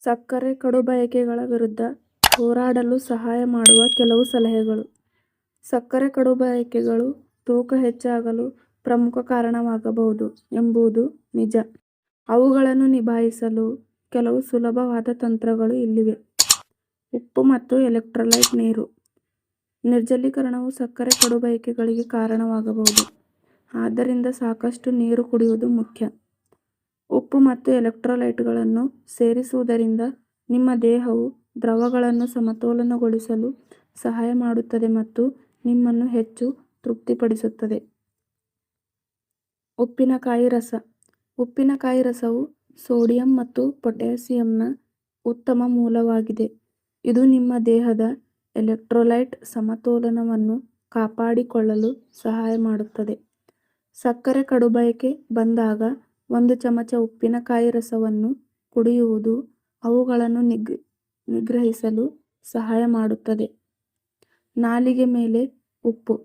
ಸಕ್ಕರೆ ಕಡುಬಯಕೆಗಳ ವಿರುದ್ಧ ಹೋರಾಡಲು ಸಹಾಯ ಮಾಡುವ ಕೆಲವು ಸಲಹೆಗಳು. ಸಕ್ಕರೆ ಕಡುಬಯಕೆಗಳು ತೂಕ ಹೆಚ್ಚಾಗಲು ಪ್ರಮುಖ ಕಾರಣವಾಗಬಹುದು ಎಂಬುದು ನಿಜ. ಅವುಗಳನ್ನು ನಿಭಾಯಿಸಲು ಕೆಲವು ಸುಲಭವಾದ ತಂತ್ರಗಳು ಇಲ್ಲಿವೆ. ಉಪ್ಪು ಮತ್ತು ಎಲೆಕ್ಟ್ರೋಲೈಟ್ ನೀರು. ನಿರ್ಜಲೀಕರಣವು ಸಕ್ಕರೆ ಕಡುಬಯಕೆಗಳಿಗೆ ಕಾರಣವಾಗಬಹುದು. ಆದ್ದರಿಂದ ಸಾಕಷ್ಟು ನೀರು ಕುಡಿಯುವುದು ಮುಖ್ಯ. ಉಪ್ಪು ಮತ್ತು ಎಲೆಕ್ಟ್ರೋಲೈಟ್ಗಳನ್ನು ಸೇರಿಸುವುದರಿಂದ ನಿಮ್ಮ ದೇಹವು ದ್ರವಗಳನ್ನು ಸಮತೋಲನಗೊಳಿಸಲು ಸಹಾಯ ಮಾಡುತ್ತದೆ ಮತ್ತು ನಿಮ್ಮನ್ನು ಹೆಚ್ಚು ತೃಪ್ತಿಪಡಿಸುತ್ತದೆ. ಉಪ್ಪಿನಕಾಯಿ ರಸ. ಉಪ್ಪಿನಕಾಯಿ ರಸವು ಸೋಡಿಯಂ ಮತ್ತು ಪೊಟ್ಯಾಸಿಯಂನ ಉತ್ತಮ ಮೂಲವಾಗಿದೆ. ಇದು ನಿಮ್ಮ ದೇಹದ ಎಲೆಕ್ಟ್ರೋಲೈಟ್ ಸಮತೋಲನವನ್ನು ಕಾಪಾಡಿಕೊಳ್ಳಲು ಸಹಾಯ ಮಾಡುತ್ತದೆ. ಸಕ್ಕರೆ ಕಡುಬಯಕೆ ಬಂದಾಗ 1 ಚಮಚ ಉಪ್ಪಿನಕಾಯಿ ರಸವನ್ನು ಕುಡಿಯುವುದು ಅವುಗಳನ್ನು ನಿಗ್ರಹಿಸಲು ಸಹಾಯ ಮಾಡುತ್ತದೆ. ನಾಲಿಗೆ ಮೇಲೆ ಉಪ್ಪು.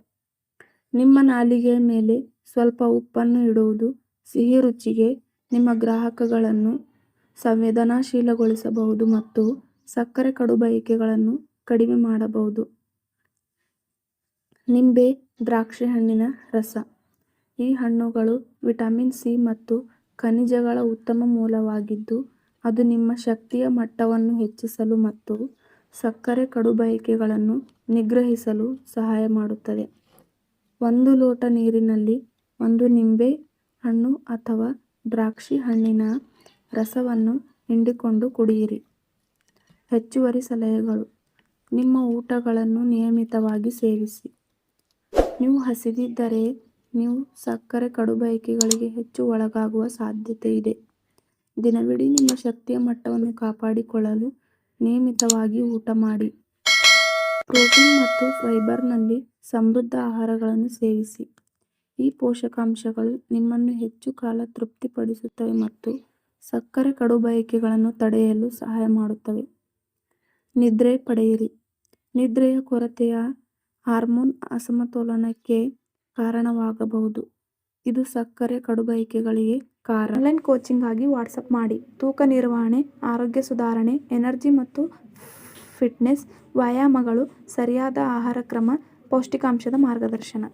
ನಿಮ್ಮ ನಾಲಿಗೆಯ ಮೇಲೆ ಸ್ವಲ್ಪ ಉಪ್ಪನ್ನು ಇಡುವುದು ಸಿಹಿ ರುಚಿಗೆ ನಿಮ್ಮ ಗ್ರಾಹಕಗಳನ್ನು ಸಂವೇದನಾಶೀಲಗೊಳಿಸಬಹುದು ಮತ್ತು ಸಕ್ಕರೆ ಕಡುಬಯಕೆಗಳನ್ನು ಕಡಿಮೆ ಮಾಡಬಹುದು. ನಿಂಬೆ ದ್ರಾಕ್ಷಿಹಣ್ಣಿನ ರಸ. ಈ ಹಣ್ಣುಗಳು ವಿಟಮಿನ್ ಸಿ ಮತ್ತು ಖನಿಜಗಳ ಉತ್ತಮ ಮೂಲವಾಗಿದ್ದು, ಅದು ನಿಮ್ಮ ಶಕ್ತಿಯ ಮಟ್ಟವನ್ನು ಹೆಚ್ಚಿಸಲು ಮತ್ತು ಸಕ್ಕರೆ ಕಡುಬಯಕೆಗಳನ್ನು ನಿಗ್ರಹಿಸಲು ಸಹಾಯ ಮಾಡುತ್ತದೆ. 1 ಲೋಟ ನೀರಿನಲ್ಲಿ 1 ನಿಂಬೆ ಹಣ್ಣು ಅಥವಾ ದ್ರಾಕ್ಷಿ ಹಣ್ಣಿನ ರಸವನ್ನು ಹಿಂಡಿಕೊಂಡು ಕುಡಿಯಿರಿ. ಹೆಚ್ಚುವರಿ ಸಲಹೆಗಳು. ನಿಮ್ಮ ಊಟಗಳನ್ನು ನಿಯಮಿತವಾಗಿ ಸೇವಿಸಿ. ನೀವು ಹಸಿದಿದ್ದರೆ ನೀವು ಸಕ್ಕರೆ ಕಡುಬಯಕೆಗಳಿಗೆ ಹೆಚ್ಚು ಒಳಗಾಗುವ ಸಾಧ್ಯತೆ ಇದೆ. ದಿನವಿಡೀ ನಿಮ್ಮ ಶಕ್ತಿಯ ಮಟ್ಟವನ್ನು ಕಾಪಾಡಿಕೊಳ್ಳಲು ನಿಯಮಿತವಾಗಿ ಊಟ ಮಾಡಿ. ಪ್ರೋಟೀನ್ ಮತ್ತು ಫೈಬರ್ನಲ್ಲಿ ಸಮೃದ್ಧ ಆಹಾರಗಳನ್ನು ಸೇವಿಸಿ. ಈ ಪೋಷಕಾಂಶಗಳು ನಿಮ್ಮನ್ನು ಹೆಚ್ಚು ಕಾಲ ತೃಪ್ತಿಪಡಿಸುತ್ತವೆ ಮತ್ತು ಸಕ್ಕರೆ ಕಡುಬಯಕೆಗಳನ್ನು ತಡೆಯಲು ಸಹಾಯ ಮಾಡುತ್ತವೆ. ನಿದ್ರೆ ಪಡೆಯಿರಿ. ನಿದ್ರೆಯ ಕೊರತೆಯ ಹಾರ್ಮೋನ್ ಅಸಮತೋಲನಕ್ಕೆ ಕಾರಣವಾಗಬಹುದು. ಇದು ಸಕ್ಕರೆ ಕಡುಬಯಕೆಗಳಿಗೆ ಕಾರಣ. ಆನ್ಲೈನ್ ಕೋಚಿಂಗ್ಗಾಗಿ ವಾಟ್ಸಾಪ್ ಮಾಡಿ. ತೂಕ ನಿರ್ವಹಣೆ, ಆರೋಗ್ಯ ಸುಧಾರಣೆ, ಎನರ್ಜಿ ಮತ್ತು ಫಿಟ್ನೆಸ್, ವ್ಯಾಯಾಮಗಳು, ಸರಿಯಾದ ಆಹಾರ ಕ್ರಮ, ಪೌಷ್ಟಿಕಾಂಶದ ಮಾರ್ಗದರ್ಶನ.